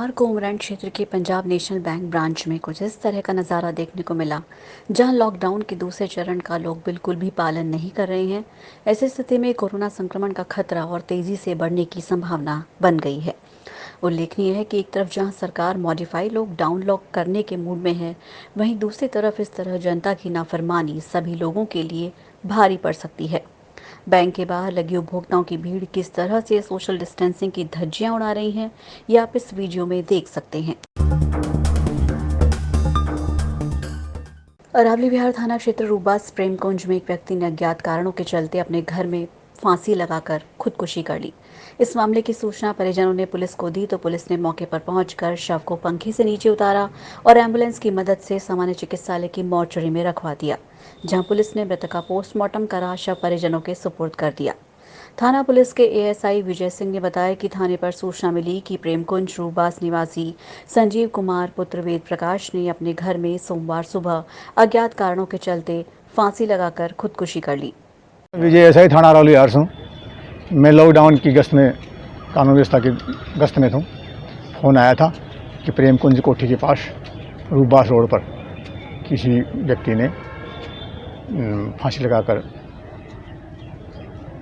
बुधवार को उमरान क्षेत्र के पंजाब नेशनल बैंक ब्रांच में कुछ इस तरह का नज़ारा देखने को मिला, जहां लॉकडाउन के दूसरे चरण का लोग बिल्कुल भी पालन नहीं कर रहे हैं। ऐसी स्थिति में कोरोना संक्रमण का खतरा और तेजी से बढ़ने की संभावना बन गई है। उल्लेखनीय है कि एक तरफ जहां सरकार मॉडिफाई लॉकडाउन लॉक करने के मूड में है, वहीं दूसरी तरफ इस तरह जनता की नाफरमानी सभी लोगों के लिए भारी पड़ सकती है। बैंक के बाहर लगी उपभोक्ताओं की भीड़ किस तरह से सोशल डिस्टेंसिंग की धज्जियां उड़ा रही हैं, ये आप इस वीडियो में देख सकते हैं। अरावली विहार थाना क्षेत्र रूबास प्रेमकुंज में एक व्यक्ति ने अज्ञात कारणों के चलते अपने घर में फांसी लगाकर खुदकुशी कर ली। इस मामले की सूचना परिजनों ने पुलिस को दी तो पुलिस ने मौके पर पहुंचकर शव को पंखे से नीचे उतारा और एम्बुलेंस की मदद से सामान्य चिकित्सालय की मॉर्चरी में रखवा दिया, जहां पुलिस ने मृतक का पोस्टमार्टम करा शव परिजनों के सुपुर्द कर दिया। थाना पुलिस के एएसआई विजय सिंह ने बताया कि थाने पर सूचना मिली कि प्रेमकुंज रूबास निवासी संजीव कुमार पुत्र वेद प्रकाश ने अपने घर में सोमवार सुबह अज्ञात कारणों के चलते फांसी लगाकर खुदकुशी कर ली। विजय एएसआई थाना अरावली विहार हूँ। मैं लॉकडाउन की गश्त में कानून व्यवस्था की गश्त में था। फ़ोन आया था कि प्रेमकुंज कोठी के पास रूबास रोड पर किसी व्यक्ति ने फांसी लगाकर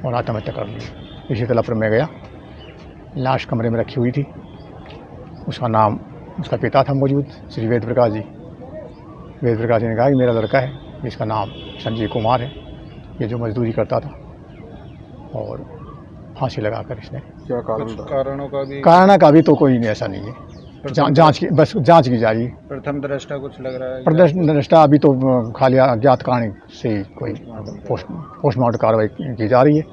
और आत्महत्या कर ली। इसी तलब पर मैं गया, लाश कमरे में रखी हुई थी। उसका नाम, उसका पिता था मौजूद, श्री वेद प्रकाश जी। वेद प्रकाश जी ने कहा कि मेरा लड़का है, जिसका नाम संजीव कुमार है, ये जो मजदूरी करता था, और फांसी लगाकर इसने। क्या कारण था? कारण का भी तो कोई नहीं, ऐसा नहीं है। जांच की, बस जांच की जा रही है। प्रथम दृष्टा कुछ लग रहा है? प्रथम दृष्टा अभी तो खाली अज्ञात कारण से ही कोई पोस्टमार्टम कार्रवाई की जा रही है।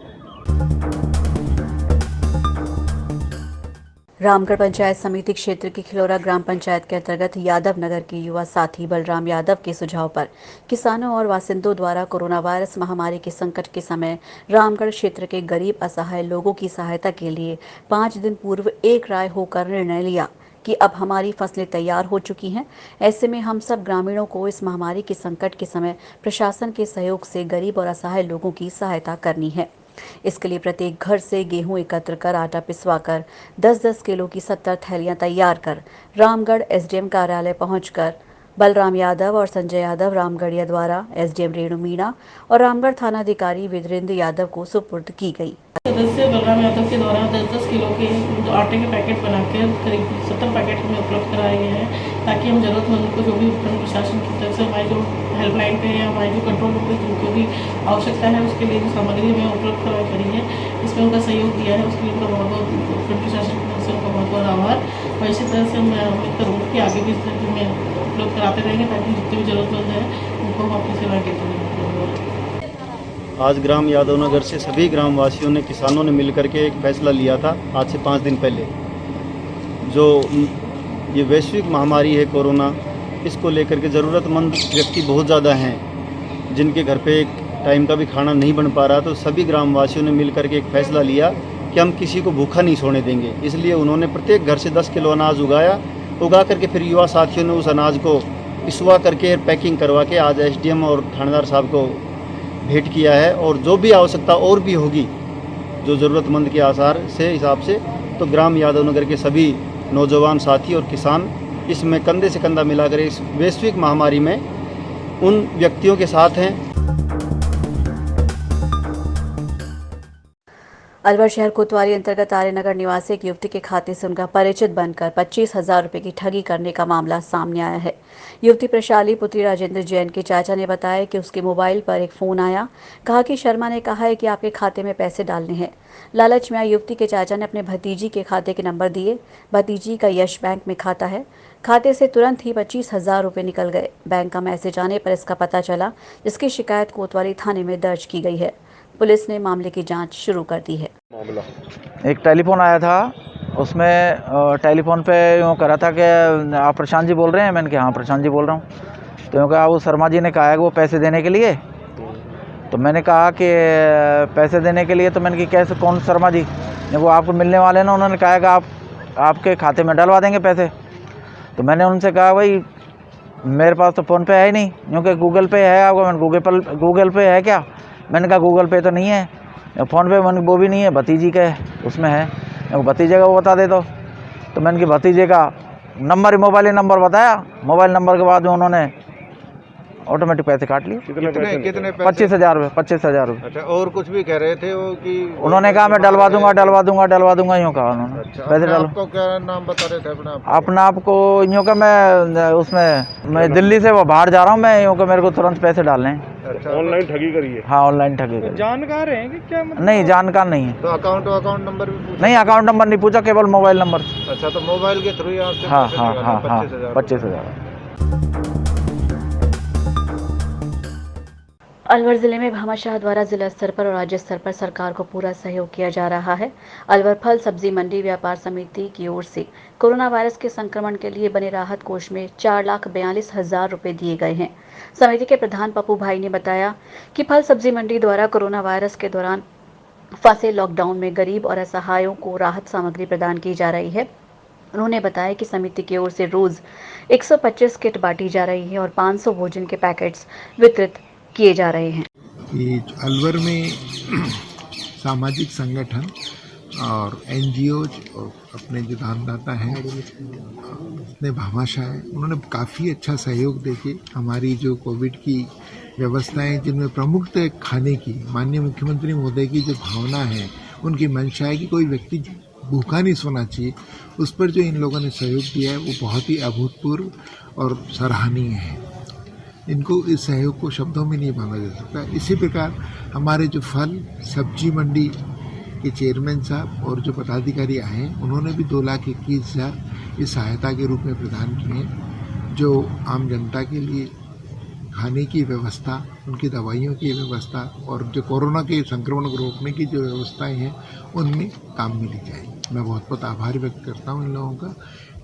रामगढ़ पंचायत समिति क्षेत्र की खिलौरा ग्राम पंचायत के अंतर्गत यादव नगर के युवा साथी बलराम यादव के सुझाव पर किसानों और बासिंदों द्वारा कोरोना वायरस महामारी के संकट के समय रामगढ़ क्षेत्र के गरीब असहाय लोगों की सहायता के लिए 5 दिन पूर्व एक राय होकर निर्णय लिया कि अब हमारी फसलें तैयार हो चुकी हैं। ऐसे में हम सब ग्रामीणों को इस महामारी के संकट के समय प्रशासन के सहयोग से गरीब और असहाय लोगों की सहायता करनी है। इसके लिए प्रत्येक घर से गेहूं एकत्र कर आटा पिसवाकर 10-10 किलो की 70 थैलियां तैयार कर रामगढ़ एसडीएम कार्यालय पहुंचकर बलराम यादव और संजय यादव रामगढ़िया द्वारा एसडीएम रेणु मीणा और रामगढ़ थानाधिकारी वीरेंद्र यादव को सुपुर्द की गई। सदस्य बलराम यादव के द्वारा 10-10 किलो के आटे के पैकेट बनाकर करीब 70 पैकेट हमें उपलब्ध कराए गए हैं, ताकि हम जरूरतमंद को जो भी प्रशासन की तरफ से हमारी जो हेल्पलाइन पे या हमारे जो कंट्रोल रूम पे जिनको भी आवश्यकता है उसके लिए जो सामग्री हमें उपलब्ध कराई करी है, इसमें उनका सहयोग दिया है, उसके लिए उनका बहुत बहुत प्रशासन की तरफ से उनका बहुत बहुत आभार। और इसी तरह से मैं उम्मीद करूँगी कि आगे भी इस तरह की उपलब्ध कराते रहेंगे, ताकि जितने भी जरूरतमंद है उनको हम अपनी सेवा देते रहेंगे। आज ग्राम यादवनगर से सभी ग्रामवासियों ने, किसानों ने मिलकर के एक फैसला लिया था आज से 5 दिन पहले। जो ये वैश्विक महामारी है कोरोना, इसको लेकर के ज़रूरतमंद व्यक्ति बहुत ज़्यादा हैं, जिनके घर पे एक टाइम का भी खाना नहीं बन पा रहा, तो सभी ग्रामवासियों ने मिलकर के एक फ़ैसला लिया कि हम किसी को भूखा नहीं सोने देंगे। इसलिए उन्होंने प्रत्येक घर से 10 किलो अनाज उगा करके फिर युवा साथियों ने उस अनाज को पिसवा करके पैकिंग करवा के आज एसडीएम और थानेदार साहब को भेंट किया है। और जो भी आवश्यकता और भी होगी, जो ज़रूरतमंद के आसार से हिसाब से, तो ग्राम यादवनगर के सभी नौजवान साथी और किसान इसमें कंधे से कंधा मिलाकर इस वैश्विक महामारी में उन व्यक्तियों के साथ हैं। अलवर शहर कोतवाली अंतर्गत आर्यनगर निवासी एक युवती के खाते से उनका परिचित बनकर 25,000 रुपए की ठगी करने का मामला सामने आया है। युवती प्रशाली पुत्री राजेंद्र जैन के चाचा ने बताया कि उसके मोबाइल पर एक फोन आया, कहा कि शर्मा ने कहा है कि आपके खाते में पैसे डालने हैं। लालच में आई युवती के चाचा ने अपने भतीजी के खाते के नंबर दिए। भतीजी का यश बैंक में खाता है। खाते से तुरंत ही 25,000 रुपए निकल गए। बैंक का मैसेज आने पर इसका पता चला, जिसकी शिकायत कोतवाली थाने में दर्ज की गई है। पुलिस ने मामले की जांच शुरू कर दी है। एक टेलीफोन आया था, उसमें टेलीफोन पे यूँ करा था कि आप प्रशांत जी बोल रहे हैं। मैंने कहा हाँ प्रशांत जी बोल रहा हूँ। तो यूँ कहा वो शर्मा जी ने कहा है कि वो पैसे देने के लिए। तो मैंने कहा कि पैसे देने के लिए, तो मैंने कहा कैसे, कौन शर्मा जी? वो आपको मिलने वाले ना, उन्होंने कहा कि आपके खाते में डलवा देंगे पैसे। तो मैंने उनसे कहा भाई मेरे पास तो फ़ोन पे है ही नहीं, क्योंकि गूगल पे है आपको। मैंने गूगल पे है क्या? मैंने कहा गूगल पे तो नहीं है, फ़ोन पे वो भी नहीं है, भतीजी के उसमें है, भतीजे का वो बता दे दो। तो मैंने इनके भतीजे का मोबाइल नंबर बताया। मोबाइल नंबर के बाद में उन्होंने ऑटोमेटिक पैसे काट लिए। कितने पैसे? 25,000 रुपये। 25,000 रुपये। अच्छा, और कुछ भी कह रहे थे वो कि उन्होंने कहा मैं डलवा दूंगा यूँ कहा उन्होंने। अच्छा, पैसे अपने डालो। आप को क्या नाम बता रहे थे अपना? अपना आपको यूँ का मैं दिल्ली से वो बाहर जा रहा हूँ, मैं यूँ का मेरे को तुरंत पैसे डालने हैं। अच्छा, ऑनलाइन ठगी करी है? हाँ, ऑनलाइन ठगी करी। जानकार है कि क्या मतलब? नहीं, जानकार नहीं है। तो अकाउंट नंबर भी पूछा? नहीं, अकाउंट नंबर नहीं पूछा, केवल मोबाइल नंबर। अच्छा, तो मोबाइल के थ्रू आपसे हाँ पैसे हाँ निकाले, हाँ हाँ 25,000? 25,000। अलवर जिले में भामाशाह द्वारा जिला स्तर पर और राज्य स्तर पर सरकार को पूरा सहयोग किया जा रहा है। अलवर फल सब्जी मंडी व्यापार समिति की ओर से कोरोना वायरस के संक्रमण के लिए बने राहत कोष में 4,42,000 रुपए दिए गए हैं। समिति के प्रधान पप्पू भाई ने बताया कि फल सब्जी मंडी द्वारा कोरोना वायरस के दौरान फंसे लॉकडाउन में गरीब और असहायों को राहत सामग्री प्रदान की जा रही है। उन्होंने बताया कि समिति की ओर से रोज 125 किट बांटी जा रही है और 500 भोजन के पैकेट्स वितरित किए जा रहे हैं। कि अलवर में सामाजिक संगठन और एनजीओज और अपने जो दानदाता हैं अपने भामाशाह हैं, उन्होंने काफ़ी अच्छा सहयोग देके हमारी जो कोविड की व्यवस्थाएं, जिनमें प्रमुखतः खाने की, माननीय मुख्यमंत्री महोदय की जो भावना है, उनकी मंशा है कि कोई व्यक्ति भूखा नहीं सोना चाहिए, उस पर जो इन लोगों ने सहयोग दिया है वो बहुत ही अभूतपूर्व और सराहनीय है। इनको इस सहयोग को शब्दों में नहीं बांधा जा सकता। इसी प्रकार हमारे जो फल सब्जी मंडी के चेयरमैन साहब और जो पदाधिकारी आए हैं, उन्होंने भी 2,21,000 इस सहायता के रूप में प्रदान किए हैं, जो आम जनता के लिए खाने की व्यवस्था, उनकी दवाइयों की व्यवस्था और जो कोरोना के संक्रमण को रोकने की जो व्यवस्थाएं हैं उनमें काम में ली जाएगी। मैं बहुत बहुत आभार व्यक्त करता हूँ इन लोगों का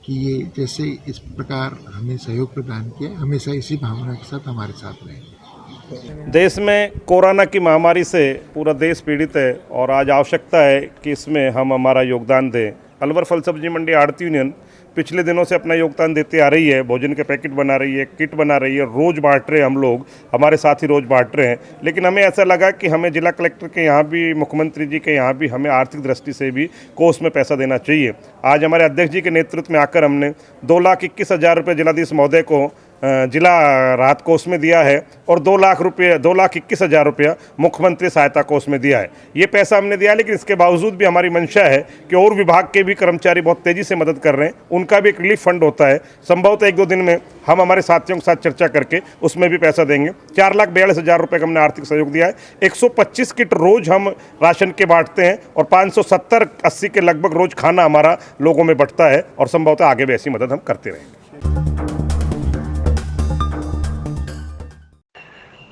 कि ये जैसे इस प्रकार हमें सहयोग प्रदान किया, हमेशा इसी भावना के साथ हमारे साथ रहें। देश में कोरोना की महामारी से पूरा देश पीड़ित है और आज आवश्यकता है कि इसमें हम हमारा योगदान दें। अलवर फल सब्जी मंडी आढ़ती यूनियन पिछले दिनों से अपना योगदान देते आ रही है। भोजन के पैकेट बना रही है, किट बना रही है, रोज़ बांट रहे हैं हम लोग, हमारे साथी रोज़ बांट रहे हैं। लेकिन हमें ऐसा लगा कि हमें जिला कलेक्टर के यहाँ भी, मुख्यमंत्री जी के यहाँ भी हमें आर्थिक दृष्टि से भी कोष में पैसा देना चाहिए। आज हमारे अध्यक्ष जी के नेतृत्व में आकर हमने 2,21,000 रुपये जिलाधीश महोदय को जिला राहत कोष में दिया है और 2,21,000 रुपया मुख्यमंत्री सहायता कोष में दिया है। ये पैसा हमने दिया, लेकिन इसके बावजूद भी हमारी मंशा है कि और विभाग के भी कर्मचारी बहुत तेज़ी से मदद कर रहे हैं, उनका भी एक रिलीफ फंड होता है। संभवतः 1-2 दिन में हम हमारे साथियों के साथ चर्चा करके उसमें भी पैसा देंगे। 4,42,000 रुपये का हमने आर्थिक सहयोग दिया है। 125 किट रोज़ हम राशन के बांटते हैं और 570-80 के लगभग रोज़ खाना हमारा लोगों में बंटता है और संभवतः आगे भी ऐसी मदद हम करते रहेंगे।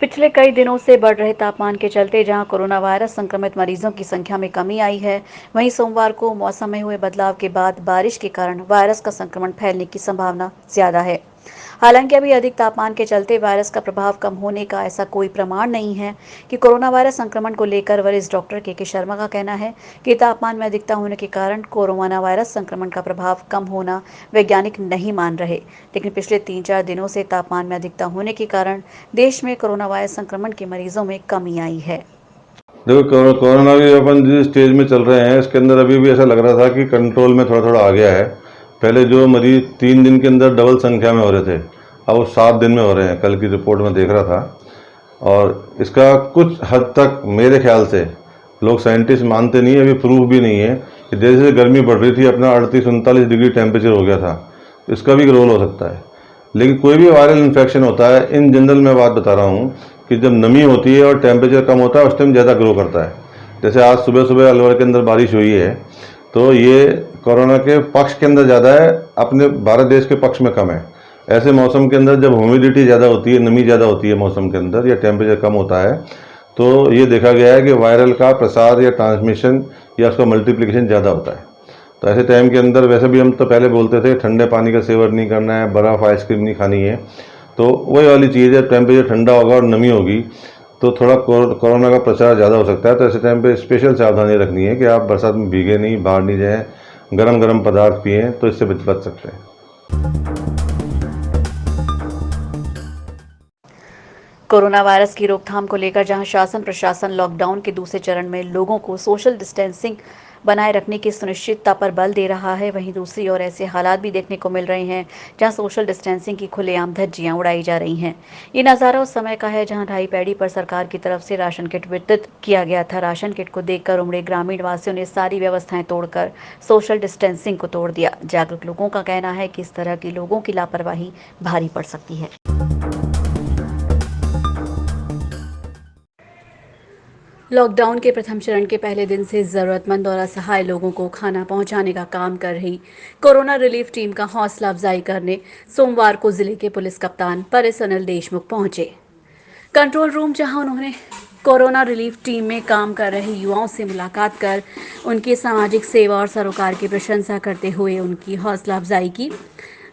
पिछले कई दिनों से बढ़ रहे तापमान के चलते जहां कोरोना वायरस संक्रमित मरीजों की संख्या में कमी आई है, वहीं सोमवार को मौसम में हुए बदलाव के बाद बारिश के कारण वायरस का संक्रमण फैलने की संभावना ज्यादा है। हालांकि अभी अधिक तापमान के चलते वायरस का प्रभाव कम होने का ऐसा कोई प्रमाण नहीं है कि कोरोना वायरस संक्रमण को लेकर वरिष्ठ डॉक्टर के शर्मा का कहना है कि तापमान में अधिकता होने के कारण कोरोना वायरस संक्रमण का प्रभाव कम होना वैज्ञानिक नहीं मान रहे। लेकिन पिछले 3-4 दिनों से तापमान में अधिकता होने के कारण देश में कोरोना वायरस संक्रमण के मरीजों में कमी आई है। देखो, कोरोना के अपन जिस स्टेज में चल रहे हैं, इसके अंदर अभी भी ऐसा लग रहा था कि कंट्रोल में थोड़ा थोड़ा आ गया है। पहले जो मरीज 3 दिन के अंदर डबल संख्या में हो रहे थे, अब वो 7 दिन में हो रहे हैं। कल की रिपोर्ट में देख रहा था और इसका कुछ हद तक मेरे ख्याल से लोग साइंटिस्ट मानते नहीं है, अभी प्रूफ भी नहीं है कि जैसे जैसे गर्मी बढ़ रही थी अपना 38-39 डिग्री टेम्परेचर हो गया था, इसका भी रोल हो सकता है। लेकिन कोई भी वायरल इन्फेक्शन होता है, इन जनरल मैं बात बता रहा हूँ कि जब नमी होती है और टेम्परेचर कम होता है उस टाइम ज़्यादा ग्रो करता है। जैसे आज सुबह सुबह अलवर के अंदर बारिश हुई है, तो ये कोरोना के पक्ष के अंदर ज़्यादा है, अपने भारत देश के पक्ष में कम है। ऐसे मौसम के अंदर जब ह्यूमिडिटी ज़्यादा होती है, नमी ज़्यादा होती है मौसम के अंदर, या टेम्परेचर कम होता है, तो ये देखा गया है कि वायरल का प्रसार या ट्रांसमिशन या उसका मल्टीप्लिकेशन ज़्यादा होता है। तो ऐसे टाइम के अंदर वैसे भी हम तो पहले बोलते थे ठंडे पानी का सेवन नहीं करना है, बर्फ़ आइसक्रीम नहीं खानी है, तो वही वाली चीज़ है। टेम्परेचर ठंडा होगा और नमी होगी तो थोड़ा कोरोना का प्रसार ज़्यादा हो सकता है। तो ऐसे टाइम पे स्पेशल सावधानी रखनी है कि आप बरसात में भीगे नहीं, बाहर नहीं जाएँ, गरम गरम पदार्थ पिएँ, तो इससे बच सकते हैं। कोरोना वायरस की रोकथाम को लेकर जहां शासन प्रशासन लॉकडाउन के दूसरे चरण में लोगों को सोशल डिस्टेंसिंग बनाए रखने की सुनिश्चितता पर बल दे रहा है। वहीं दूसरी ओर ऐसे हालात भी देखने को मिल रहे हैं जहां सोशल डिस्टेंसिंग की खुलेआम धज्जियां उड़ाई जा रही हैं। ये नज़ारा उस समय का है जहां ढाई पैड़ी पर सरकार की तरफ से राशन किट वितरित किया गया था। राशन किट को देखकर उमड़े ग्रामीण वासियों ने सारी व्यवस्थाएं तोड़कर सोशल डिस्टेंसिंग को तोड़ दिया। जागरूक लोगों का कहना है कि इस तरह के लोगों की लापरवाही भारी पड़ सकती है। लॉकडाउन के प्रथम चरण के पहले दिन से जरूरतमंद और असहाय लोगों को खाना पहुंचाने का काम कर रही कोरोना रिलीफ टीम का हौसला अफजाई करने सोमवार को जिले के पुलिस कप्तान परिस अनिल देशमुख पहुंचे। कंट्रोल रूम जहां उन्होंने कोरोना रिलीफ टीम में काम कर रहे युवाओं से मुलाकात कर उनकी सामाजिक सेवा और सरोकार की प्रशंसा करते हुए उनकी हौसला अफजाई की।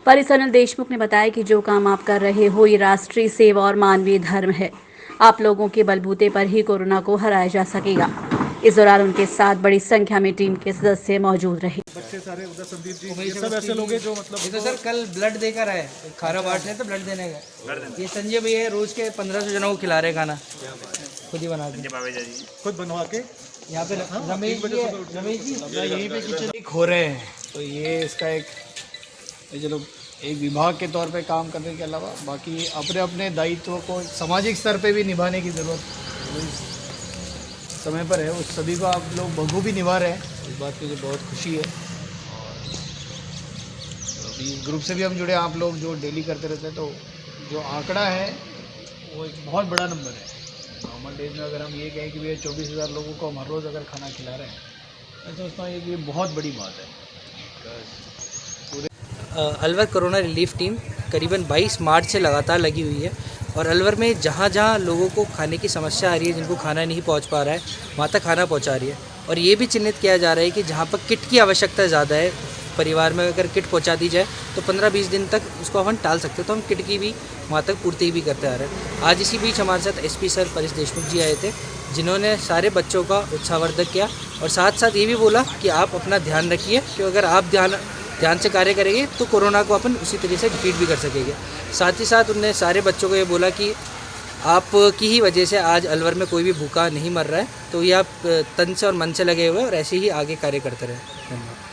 परिस अनिल देशमुख ने बताया कि जो काम आप कर रहे हो ये राष्ट्रीय सेवा और मानवीय धर्म है। आप लोगों के बलबूते पर ही कोरोना को हराया जा सकेगा। इस दौरान उनके साथ बड़ी संख्या में टीम के सदस्य मौजूद रहे। बच्चे सारे उधर संदीप जी ये सब ऐसे लोग हैं जो मतलब ये तो सर कल ब्लड देकर आए, खाना बांट रहे थे ब्लड देने का। ये संजय भैया रोज के 1500 जनों को खिला रहे खाना, खुद ही बना के, खुद बनवा के यहाँ पे रमेश जी यहीं पे किचन हो रहे हैं। तो ये इसका एक चलो एक विभाग के तौर पे काम करने के अलावा बाकी अपने अपने दायित्व को सामाजिक स्तर पे भी निभाने की ज़रूरत समय पर है। उस सभी को आप लोग बखूबी निभा रहे हैं, इस बात की मुझे बहुत खुशी है। और इस ग्रुप से भी हम जुड़े, आप लोग जो डेली करते रहते हैं, तो जो आंकड़ा है वो एक बहुत बड़ा नंबर है। नॉर्मल डेज में अगर हम ये कहें कि भैया 24,000 लोगों को हम हर रोज़ अगर खाना खिला रहे हैं, मैं समझता हूँ ये बहुत बड़ी बात है। अलवर कोरोना रिलीफ टीम करीबन 22 मार्च से लगातार लगी हुई है और अलवर में जहाँ जहाँ लोगों को खाने की समस्या आ रही है, जिनको खाना नहीं पहुँच पा रहा है, वहाँ तक खाना पहुँचा रही है। और ये भी चिन्हित किया जा रहा है कि जहाँ पर किट की आवश्यकता ज़्यादा है, परिवार में अगर किट पहुँचा दी जाए तो 15-20 दिन तक उसको हम टाल सकते हैं, तो हम किट की भी वहाँ तक पूर्ति भी करते आ रहे हैं। आज इसी बीच हमारे साथ एसपी सर परिस देशमुख जी आए थे, जिन्होंने सारे बच्चों का उत्साहवर्धक किया और साथ साथ ये भी बोला कि आप अपना ध्यान रखिए, कि अगर आप ध्यान से कार्य करेंगे तो कोरोना को अपन उसी तरीके से डिफीट भी कर सकेंगे। साथ ही साथ उन्होंने सारे बच्चों को ये बोला कि आपकी ही वजह से आज अलवर में कोई भी भूखा नहीं मर रहा है, तो ये आप तन से और मन से लगे हुए और ऐसे ही आगे कार्य करते रहें। धन्यवाद।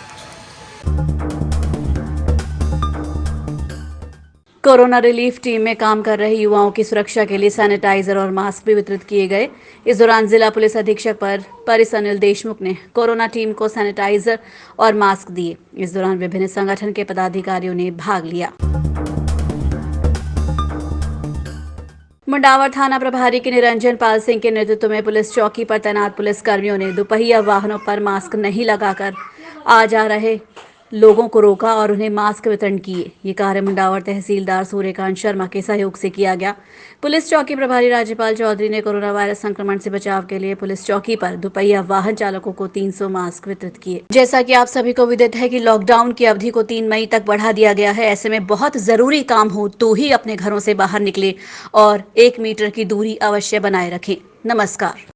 कोरोना रिलीफ टीम में काम कर रहे युवाओं की सुरक्षा के लिए सैनिटाइजर और मास्क भी वितरित किए गए। इस दौरान जिला पुलिस अधीक्षक परिस अनिल देशमुख ने कोरोना टीम को सैनिटाइजर और मास्क दिए। इस दौरान विभिन्न संगठन के पदाधिकारियों ने भाग लिया। मुंडावर थाना प्रभारी के निरंजन पाल सिंह के नेतृत्व में पुलिस चौकी पर तैनात पुलिस कर्मियों ने दोपहिया वाहनों पर मास्क नहीं लगाकर आ जा रहे लोगों को रोका और उन्हें मास्क वितरण किए। ये कार्य मुंडावर तहसीलदार सूर्यकांत शर्मा के सहयोग से किया गया। पुलिस चौकी प्रभारी राज्यपाल चौधरी ने कोरोना वायरस संक्रमण से बचाव के लिए पुलिस चौकी पर दोपहिया वाहन चालकों को 300 मास्क वितरित किए। जैसा कि आप सभी को विदित है कि लॉकडाउन की अवधि को 3 मई तक बढ़ा दिया गया है। ऐसे में बहुत जरूरी काम हो तो ही अपने घरों से बाहर निकले और 1 मीटर की दूरी अवश्य बनाए रखें। नमस्कार।